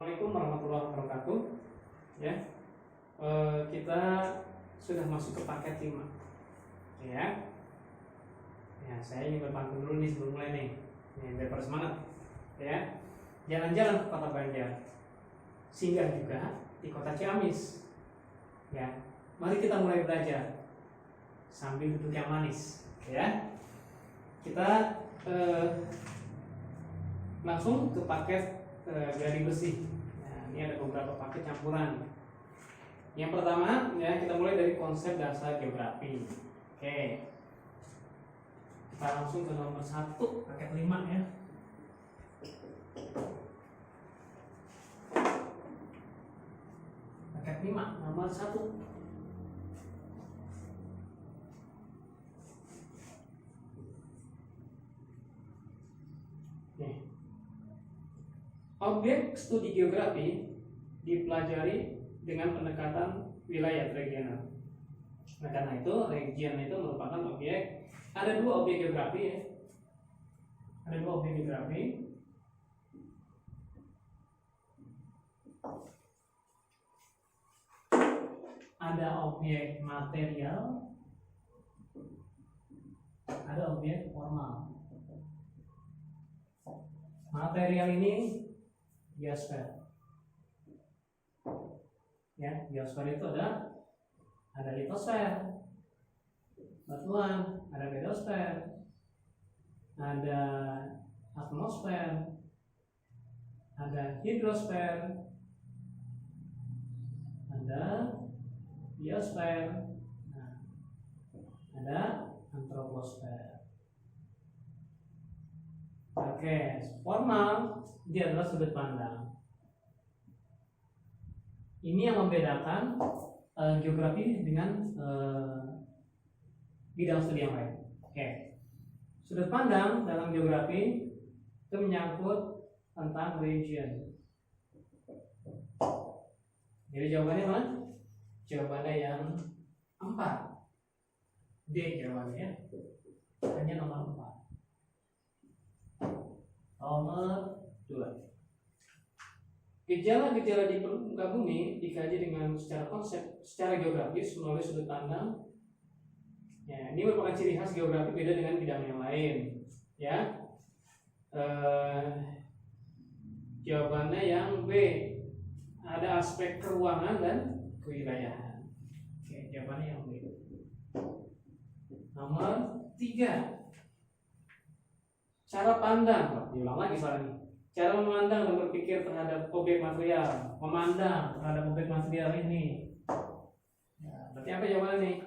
Assalamualaikum warahmatullahi wabarakatuh. Ya, kita sudah masuk ke paket 5. Ya, saya ingin berpantun dulu nih sebelum mulai nih. Biar pada semangat. Ya, jalan-jalan ke kota Banjar, singgah juga di kota Ciamis. Ya, mari kita mulai belajar sambil duduk yang manis. Ya, kita langsung ke paket gladi bersih. Nah, ini ada beberapa paket campuran. Yang pertama, ya, kita mulai dari konsep dasar geografi. Oke, kita langsung ke nomor 1, paket 5 ya. Paket 5, nomor 1. Objek studi geografi dipelajari dengan pendekatan wilayah regional. Nah, karena itu region itu merupakan objek. Ada 2 objek geografi ya. Ada 2 objek geografi. Ada objek material, ada objek formal. Material ini biosfer. Ya, biosfer itu ada litosfer, batuan, ada pedosfer, ada atmosfer, ada hidrosfer, ada biosfer, ada antroposfer. Oke, formal dia adalah sudut pandang. Ini yang membedakan geografi dengan bidang studi yang lain. Oke, sudut pandang dalam geografi itu menyangkut tentang region. Jadi jawabannya mana? Jawabannya yang 4. D jawabannya ya. Hanya nomor 4. Nomor 2. Gejala-gejala di permukaan bumi dikaji dengan secara geografis melalui sudut pandang. Ya, ini merupakan ciri khas geografi beda dengan bidang yang lain. Ya, jawabannya yang B. Ada aspek keruangan dan kewilayahan. Oke, jawabannya yang B. Nomor 3. Cara pandang, diulang lagi soalnya. Cara memandang dan berpikir terhadap objek material, memandang terhadap objek material ini. Ya, berarti apa jawabannya nih?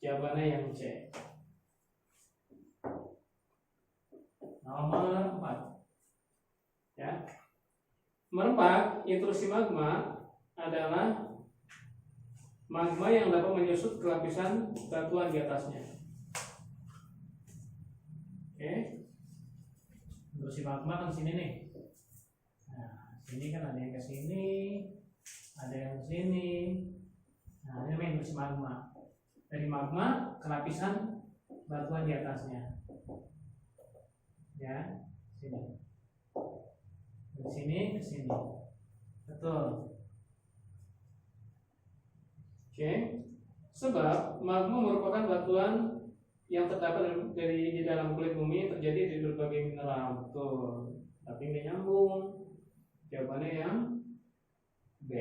Jawabannya yang C. Nomor 4. Ya. Nomor 4, intrusi magma adalah magma yang dapat menyusut ke lapisan batuan di atasnya. Oke. Intrusi magma kan sini nih. Nah, sini kan ada yang ke sini, ada yang ke sini. Nah, ini namanya intrusi magma. Dari magma ke lapisan batuan di atasnya. Ya, sini. Dari sini ke sini. Betul. Oke. Sebab magma merupakan batuan yang terdapat di dalam kulit bumi, terjadi di berbagai mineral. Betul. Tapi nggak nyambung. Jawabannya yang B.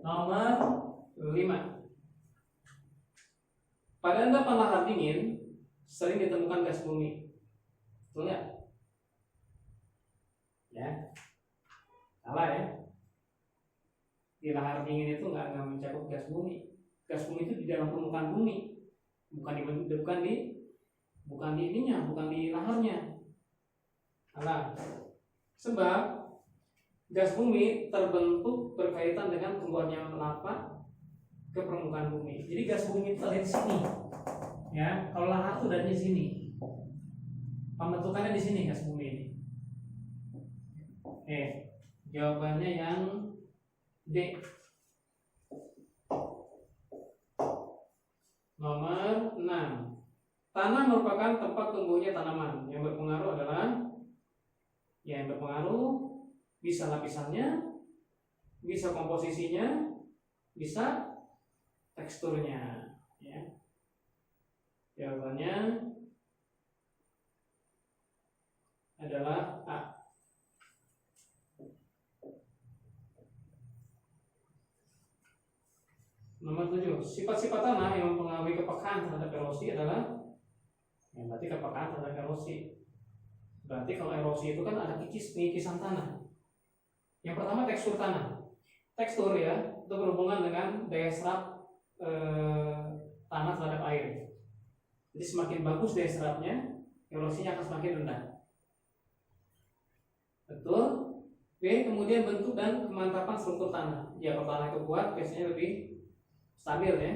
Nomor 5. Pada endapan lahar dingin sering ditemukan gas bumi. Betul nggak? Ya. Salah ya. Di lahar dingin itu nggak mencakup gas bumi. Gas bumi itu di dalam permukaan bumi, bukan di ininya, bukan di laharnya. Alah. Sebab gas bumi terbentuk berkaitan dengan keluarnya lava ke permukaan bumi. Jadi gas bumi itu ada di sini. Ya, kalau lahar itu ada di sini. Pembentukannya di sini gas bumi ini. Jawabannya yang D. Nomor 6. Tanah merupakan tempat tumbuhnya tanaman. Yang berpengaruh adalah bisa lapisannya, bisa komposisinya, bisa teksturnya. Ya. Jawabannya adalah A. Nomor 7, sifat-sifat tanah yang mempengaruhi kepekaan terhadap erosi adalah, ya berarti kepekaan terhadap erosi. Berarti kalau erosi itu kan ada pengikisan tanah. Yang pertama tekstur tanah. Tekstur ya, itu berhubungan dengan daya serap tanah terhadap air. Jadi semakin bagus daya serapnya, erosinya akan semakin rendah. Betul. B, kemudian bentuk dan kemantapan struktur tanah. Ya, kalau tanah itu kuat biasanya lebih stabil ya.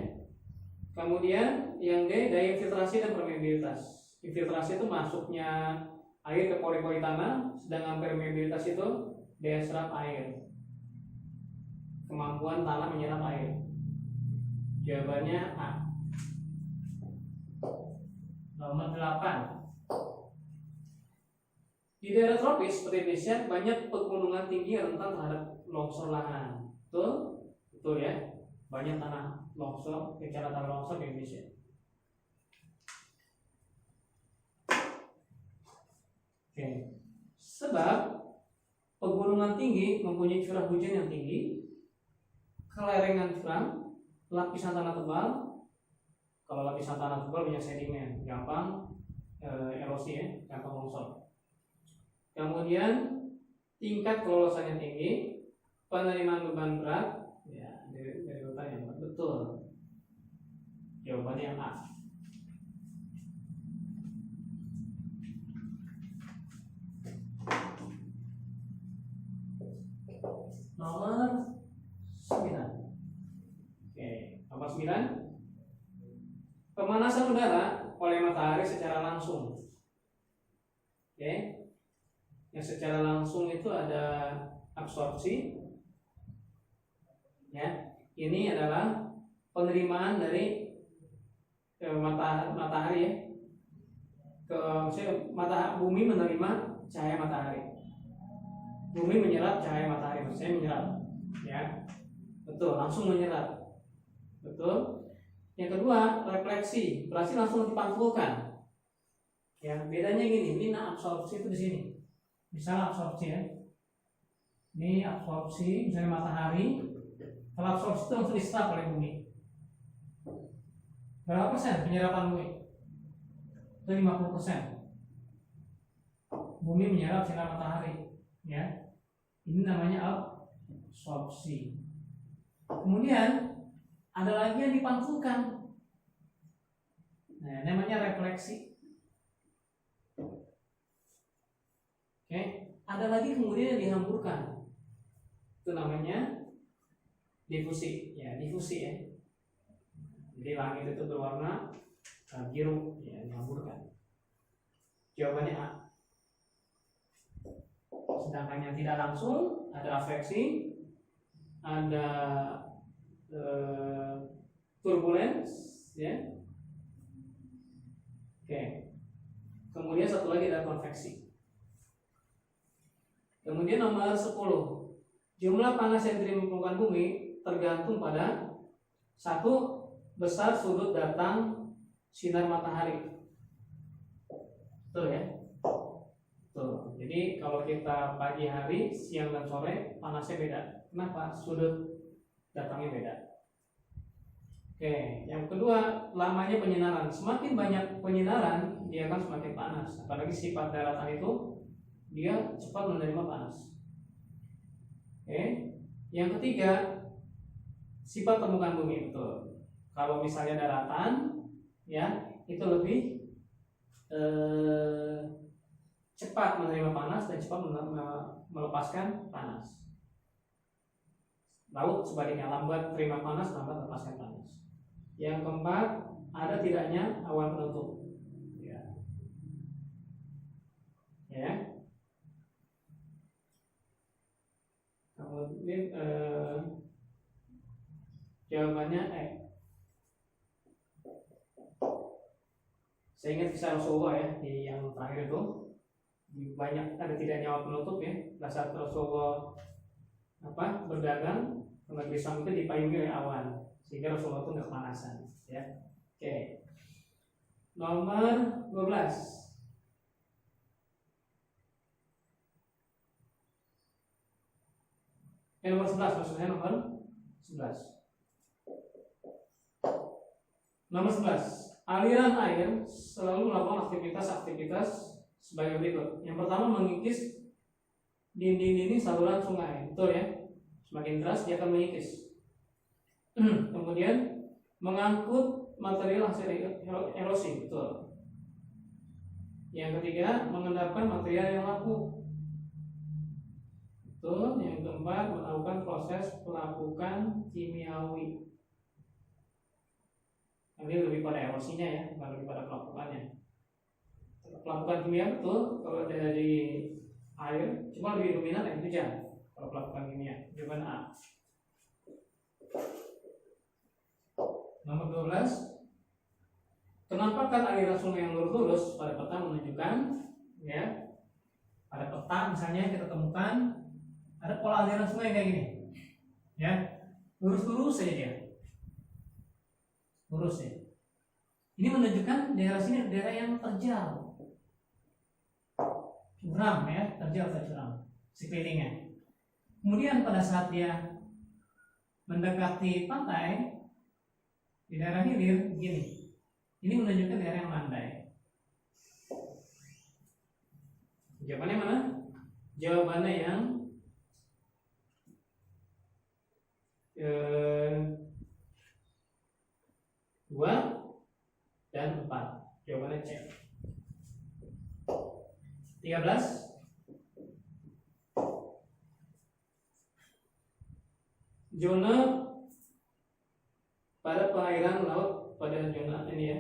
Kemudian yang D, daya infiltrasi dan permeabilitas. Infiltrasi itu masuknya air ke pori-pori tanah, sedangkan permeabilitas itu daya serap air. Kemampuan tanah menyerap air. Jawabannya A. Nomor 8. Di daerah tropis seperti Indonesia banyak pegunungan tinggi yang rentan terhadap longsor lahan. Betul? Betul ya. Banyak tanah longsor, bencana tanah longsor di Indonesia. Oke. Sebab pegunungan tinggi mempunyai curah hujan yang tinggi, kelerengan curam, lapisan tanah tebal. Kalau lapisan tanah tebal banyak sedimen, gampang erosi ya, gampang longsor. Kemudian tingkat kelolosan yang tinggi, penerimaan beban berat, ya dari beban yang berat. Betul. Jawabannya yang A. Nomor 9. Oke, nomor 9. Pemanasan udara oleh matahari secara langsung. Oke. Yang secara langsung itu ada absorpsi. Ya. Ini adalah penerimaan dari matahari ya. Maksudnya bumi menerima cahaya matahari. Bumi menyerap cahaya matahari, maksudnya menyerap, ya, betul, langsung menyerap, betul. Yang kedua, refleksi, berarti langsung dipantulkan. Ya, bedanya gini, ini absorpsi itu di sini. Misalnya absorpsi ya, ini absorpsi, misalnya matahari, kalau absorpsi itu langsung diserap oleh bumi. Berapa persen penyerapan bumi? Itu 50%. Bumi menyerap sinar matahari, ya. Ini namanya absorpsi. Kemudian ada lagi yang dipantulkan. Nah, namanya refleksi. Oke, ada lagi kemudian yang dihamburkan. Itu namanya difusi. Ya, difusi ya. Jadi langit itu berwarna biru, ya, dihamburkan. Jawabannya A. Sedangkan yang tidak langsung ada refleksi, ada turbulence, ya. Oke. Kemudian satu lagi ada konveksi. Kemudian nomor 10. Jumlah panas yang diterima permukaan bumi tergantung pada satu, besar sudut datang sinar matahari. Betul ya? Tuh, jadi kalau kita pagi hari, siang dan sore panasnya beda. Kenapa? Sudut datangnya beda. Oke, yang kedua, lamanya penyinaran. Semakin banyak penyinaran, dia akan semakin panas. Apalagi sifat daratan itu, dia cepat menerima panas. Oke, yang ketiga, sifat permukaan bumi. Betul. Kalau misalnya daratan, ya itu lebih cepat menerima panas dan cepat melepaskan panas. Laut sebaliknya, lambat terima panas, lambat melepaskan panas. Yang keempat, ada tidaknya awan penutup. Ya. Ya. Kemudian jawabannya E. Saya ingat kisah Rasulullah ya, di yang terakhir itu. banyak ada tidaknya waktu penutup ya. Pada saat Rasulullah berdagang ke negeri Syam itu dipayungi oleh awan sehingga Rasulullah itu nggak kepanasan ya. Oke. Nomor 12. Nomor 11 maksudnya nomor 11. Nomor 11. Aliran air selalu melakukan aktivitas sebagai berikut. Yang pertama mengikis dinding-dinding saluran sungai, betul ya? Semakin deras dia akan mengikis. Kemudian mengangkut material hasil erosi, betul. Yang ketiga mengendapkan material yang laku, betul. Yang keempat melakukan proses pelapukan kimiawi. Ini lebih pada erosinya ya, bukan lebih pada pelapukannya. Pelapukan kimia betul kalau dari air, cuma lebih dominan air hujan kalau pelapukan kimia. Jawaban A. Nomor 12. Penampakan aliran sungai yang lurus pada peta menunjukkan ya, pada peta misalnya kita temukan ada pola aliran sungai kayak gini ya, lurus saja dia, lurus ya. Ini menunjukkan daerah sini daerah yang terjal, curam ya, terjal atau curam sekelilingnya. Kemudian pada saat dia mendekati pantai di daerah hilir begini, ini menunjukkan daerah yang landai. Jawabannya mana? Jawabannya yang 2 dan 4. Jawabannya C. 13. Zona pada perairan laut pada zona ini ya,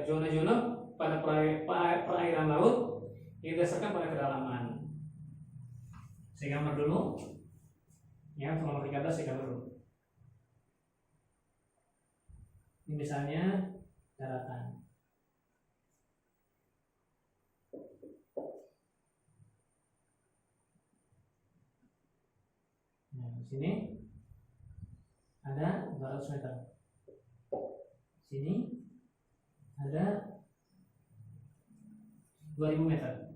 zona-zona pada perairan laut didasarkan pada kedalaman. Saya gambar dulu ya, untuk nomor 13 saya gambar dulu. Ini misalnya daratan. Nah, di sini ada 200 meter. Sini ada 2000 meter.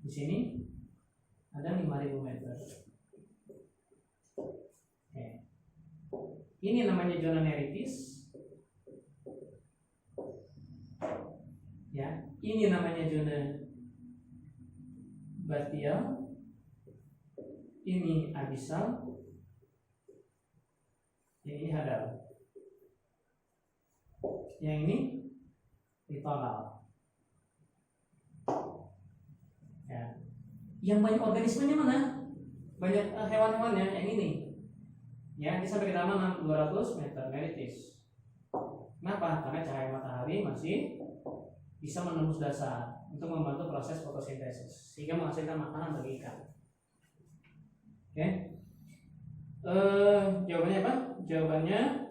Di sini ada 5000 meter. Oke. Ini namanya zona neritis. Ya, ini namanya zona batial. Ini abisal. Ini hadal. Yang ini litoral. Ya. Yang banyak organismenya mana? Banyak hewan-hewannya yang ini. Ya, ini sampai kedalaman 200 meter neritis. Kenapa? Karena cahaya matahari masih bisa menembus dasar untuk membantu proses fotosintesis sehingga menghasilkan makanan bagi ikan. Oke. Jawabannya apa? Jawabannya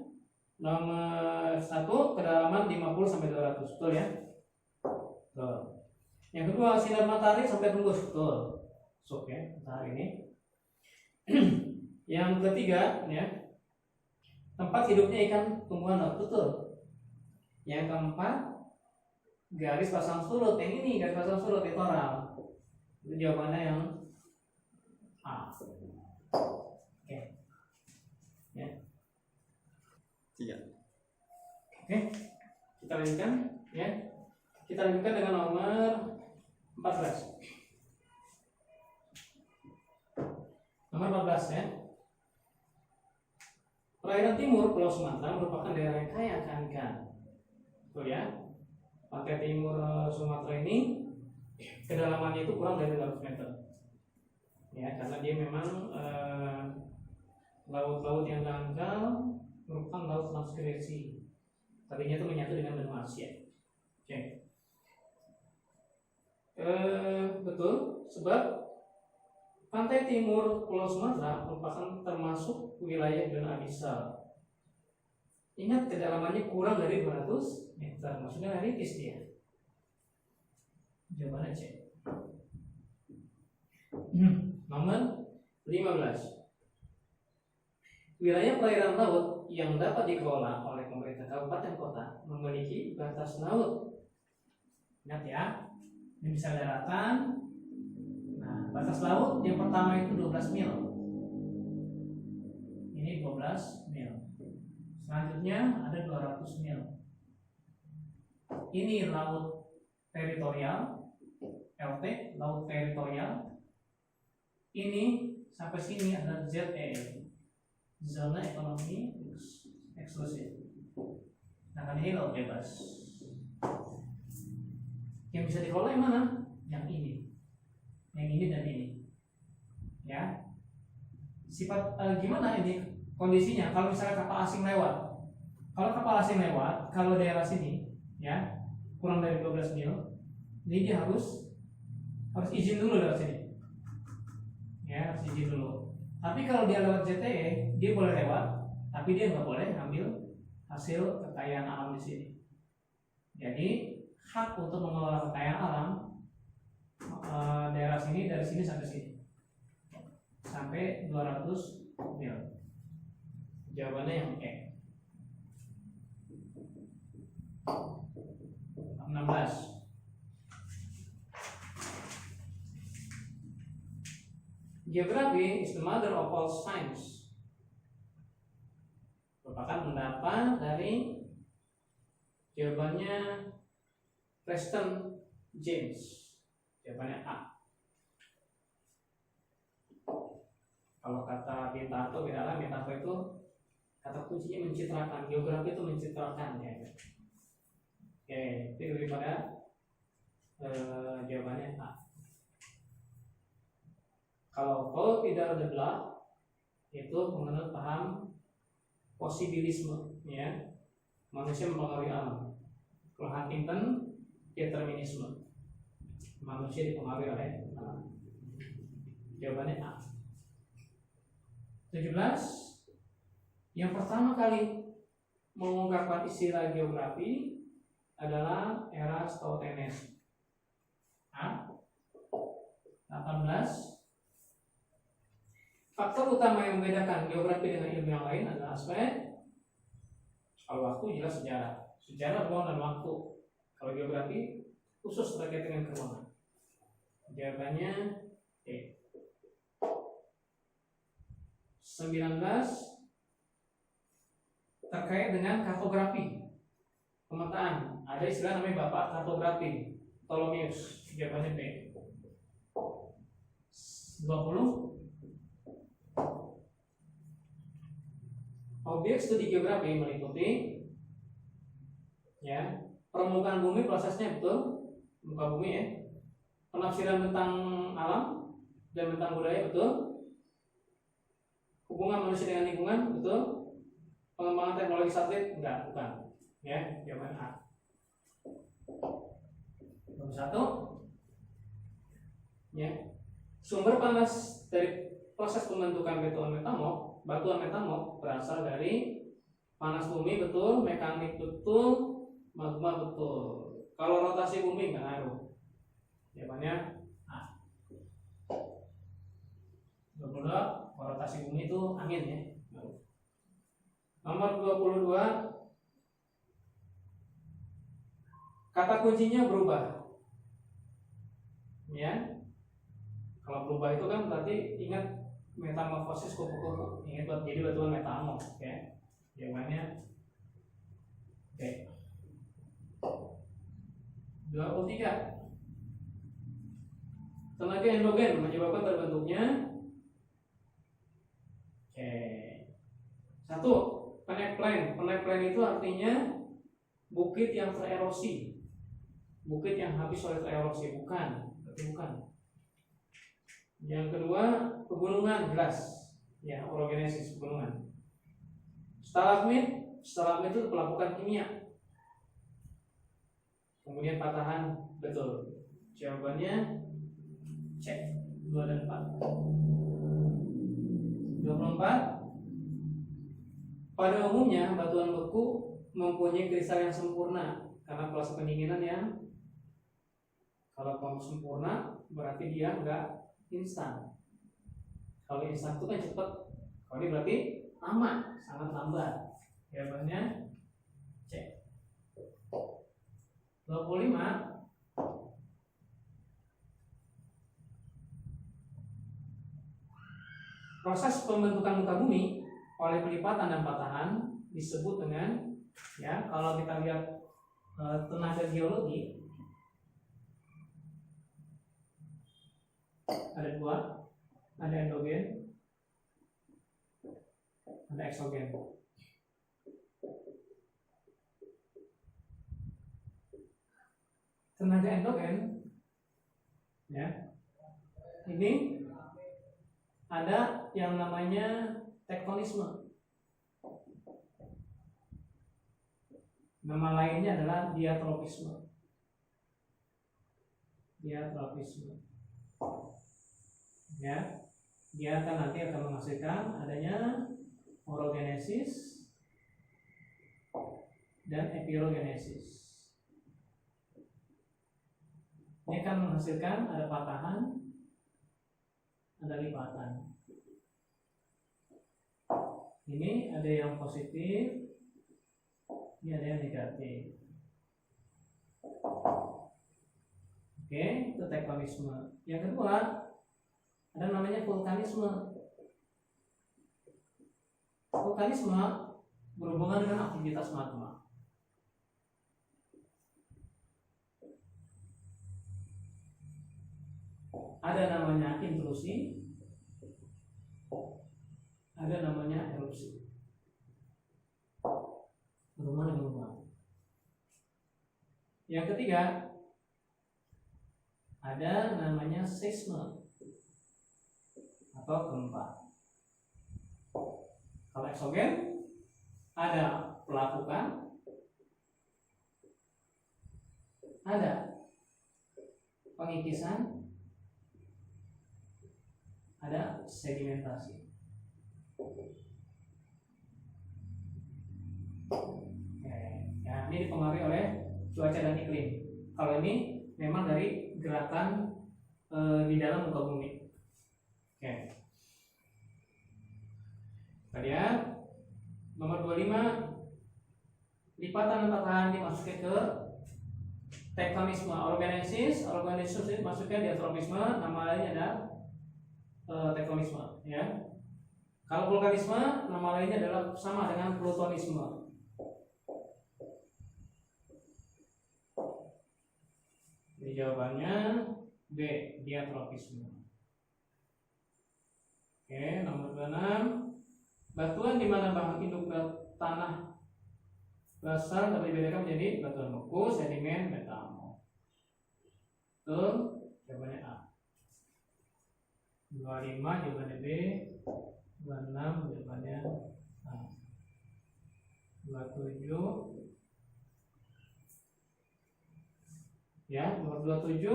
nomor 1, kedalaman 50 sampai 200. Betul ya? Betul. Yang kedua, sinar matahari sampai tembus. Betul. Sok ya, matahari ini. Yang ketiga ya, tempat hidupnya ikan tumbuhan laut. Betul. Yang keempat, garis pasang surut. Yang ini garis pasang surut litoral. Itu jawabannya yang A. Oke. Ya. Iya. Oke. Kita lanjutkan ya. Kita lanjutkan dengan nomor 14. Nomor 14 ya. Perairan timur Pulau Sumatera merupakan daerah yang kaya akan ikan. Betul ya? Pantai timur Sumatera ini kedalamannya itu kurang dari 200 meter. Ya, karena dia memang laut-laut yang dangkal, merupakan laut transgresif. Tadinya itu menyatu dengan benua Asia. Oke. Betul, sebab pantai timur Pulau Sumatera merupakan termasuk wilayah zona abisal. Ingat, kedalamannya kurang dari 200 meter, maksudnya neritis dia. Jawabannya C. Nomor 15. Wilayah perairan laut yang dapat dikelola oleh pemerintah kabupaten kota memiliki batas laut. Ingat ya, ini bisa daratan. Nah, batas laut yang pertama itu 12 mil. Ini 12 mil. Selanjutnya ada 200 mil. Ini laut teritorial, LT, laut teritorial. Ini sampai sini adalah ZEE, zona ekonomi eksklusif. Nah, kan ini laut bebas. Yang bisa dikelola yang mana? Yang ini dan ini. Ya. Sifat gimana ini kondisinya? Kalau misalnya kapal asing lewat, kalau daerah sini, ya kurang dari 12 mil, ini dia harus izin dulu lewat sini. Ya, harus izin dulu. Tapi kalau dia lewat ZTE, dia boleh lewat, tapi dia nggak boleh ambil hasil kekayaan alam di sini. Jadi hak untuk mengelola kekayaan alam daerah sini dari sini sampai 200 mil. Jawabannya yang E. 16. Geography is the mother of all science. Merupakan pendapat dari jawabannya Preston James. Jawabannya A. Kalau kata Betato, Betato itu kata kuncinya mencitrakan. Geografi itu mencitrakan ya. Oke, itu lebih pada jawabannya A. Kalau tidak ada belak, itu mengenal paham posibilisme, ya, manusia mempengaruhi alam. Kalau Huntington, determinisme, manusia dipengaruhi oleh alam. Jawabannya A. 17. Yang pertama kali mengungkapkan istilah geografi adalah Eratosthenes. A. 18. Faktor utama yang membedakan geografi dengan ilmu yang lain adalah aspek. Kalau waktu jelas sejarah. Sejarah ruang dan waktu. Kalau geografi khusus terkait dengan keruangan. Jawabannya E. 19. Terkait dengan kartografi pemetaan. Ada istilah namanya bapak kartografi, Ptolemeus. Jawabannya B. 20. Objek studi geografi meliputi, ya, permukaan bumi, prosesnya betul, muka bumi, ya, penafsiran tentang alam dan tentang budaya, betul, hubungan manusia dengan lingkungan, betul, pengembangan teknologi satelit, enggak, bukan, ya, jawaban A. 21. Ya, sumber panas dari proses pembentukan batuan metamorf berasal dari panas bumi, betul, mekanik, betul, magma, betul. Kalau rotasi bumi nggak ngaruh. Jawabannya A. 22. Rotasi bumi itu angin, ya. Nomor 22. Kata kuncinya berubah. Ya. Kalau berubah itu kan berarti ingat metamorfosis kupu-kupu. Ingat jadi batuan metamorf, ya. Jawabannya B. 23. Tenaga endogen menyebabkan terbentuknya. Oke. 1. Peneplain. Peneplain itu artinya bukit yang tererosi. Bukit yang habis oleh tererosi, bukan. Bukan. Yang kedua, pegunungan, jelas. Ya, orogenesis, pegunungan. Stalagmit itu pelapukan kimia. Kemudian patahan, betul. Jawabannya C. 2 dan 4. 24. Pada umumnya batuan beku mempunyai kristal yang sempurna karena proses pendinginan yang Kalau kelompok sempurna berarti dia enggak instan. Kalau instan itu kan cepat. Kalau ini berarti lama, sangat lambat. Jawabannya C. 25. Proses pembentukan muka bumi oleh pelipatan dan patahan disebut dengan, ya, kalau kita lihat tenaga geologi ada dua, ada endogen, ada eksogen. Tenaga endogen, ya, ini ada yang namanya tektonisme. Nama lainnya adalah diatropisme. Diatropisme. Ya, dia akan nanti akan menghasilkan adanya orogenesis dan epirogenesis. Ini akan menghasilkan ada patahan, ada lipatan. Ini ada yang positif, ini ada yang negatif. Oke, itu tektonisme. Yang kedua, ada namanya vulkanisme. Vulkanisme berhubungan dengan aktivitas magma. Ada namanya intrusi, ada namanya erupsi. Berhubungan dengan magma. Yang ketiga, ada namanya seisme atau gempa. Kalau eksogen ada pelapukan, ada pengikisan, ada sedimentasi. Ya, ini dipengaruhi oleh cuaca dan iklim. Kalau ini memang dari gerakan di dalam muka bumi. Oke. Kita lihat nomor 25, lipatan dan patahan dimasukkan ke tektonisme. Orogenesis masuknya diatropisme, nama lainnya ada tektonisme, ya. Kalau vulkanisme nama lainnya adalah sama dengan plutonisme. Jadi jawabannya B, diatropisme. Oke, nomor 26, batuan di mana bahan induk tanah basal dapat dibedakan menjadi batuan beku, sedimen, metamo. Betul, jawabannya A. 25 jawabannya B, 26 jawabannya A. 27, ya, nomor 27,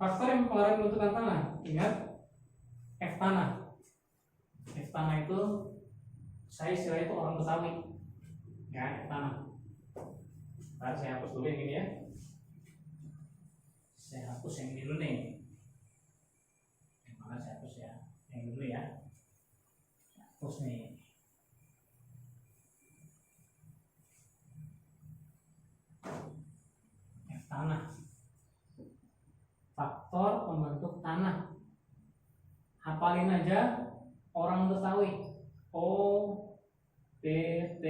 faktor yang mempengaruhi pembentukan tanah. Ingat, F tanah. F tanah itu saya istilahnya itu orang Betawi. Ya, F tanah. Ntar saya hapus dulu yang ini ya. Saya hapus yang ini dulu nih. Yang mana saya hapus ya? Yang ini dulu ya. Hapus nih. F tanah. Faktor pembentuk tanah. Hafalin aja orang Betawi. O B T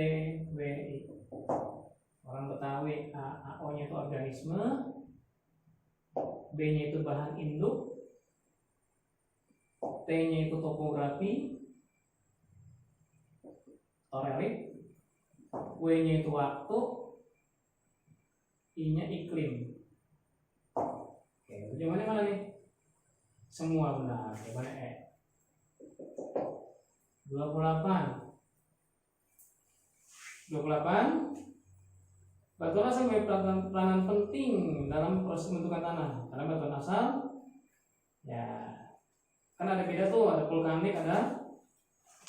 W I. Orang Betawi, O nya itu organisme, B nya itu bahan induk, T nya itu topografi torelik, W nya itu waktu, I nya iklim. Oke, jawabannya mana nih? Semua benar, jawabannya E. 28. Batuan asal memiliki peranan penting dalam proses pembentukan tanah. Karena batuan asal, ya, kan ada beda tuh, ada vulkanik, ada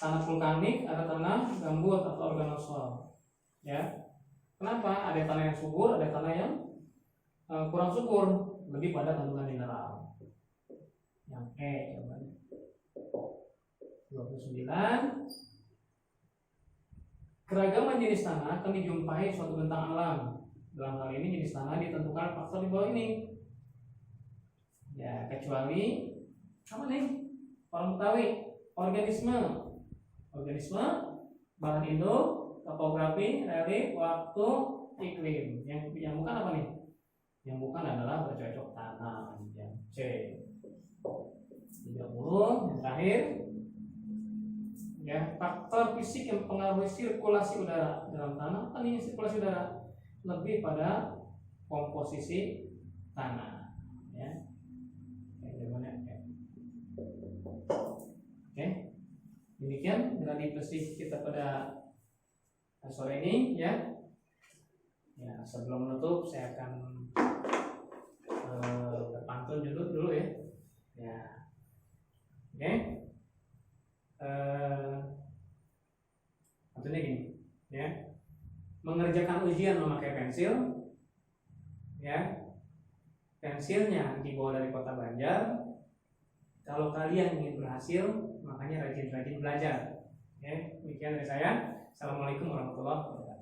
tanah vulkanik, ada tanah gambut atau organosol. Ya, kenapa? Ada tanah yang subur, ada tanah yang kurang subur. lebih pada kandungan mineral. Yang E jawabannya. 29. Keragaman jenis tanah akan dijumpai suatu bentang alam. Dalam hal ini jenis tanah ditentukan faktor di bawah ini. Ya, kecuali apa nih? Orang Betawi, organisme, bahan induk, topografi, relief, waktu, iklim. Yang bukan apa nih? Yang bukan adalah bercocok tanam. Yang C. 30. Yang terakhir, ya, faktor fisik yang mempengaruhi sirkulasi udara dalam tanah. Apa nih sirkulasi udara? Lebih pada komposisi tanah. Ya. Oke, demikian gladi bersih kita pada sore ini ya. Ya, sebelum menutup saya akan berpantun dulu ya. Ya, oke. Pantunnya gini, ya. Mengerjakan ujian memakai pensil, ya. Pensilnya dibawa dari kota Banjar. Kalau kalian ingin berhasil, makanya rajin-rajin belajar. Oke, demikian dari saya. Assalamualaikum warahmatullahi wabarakatuh.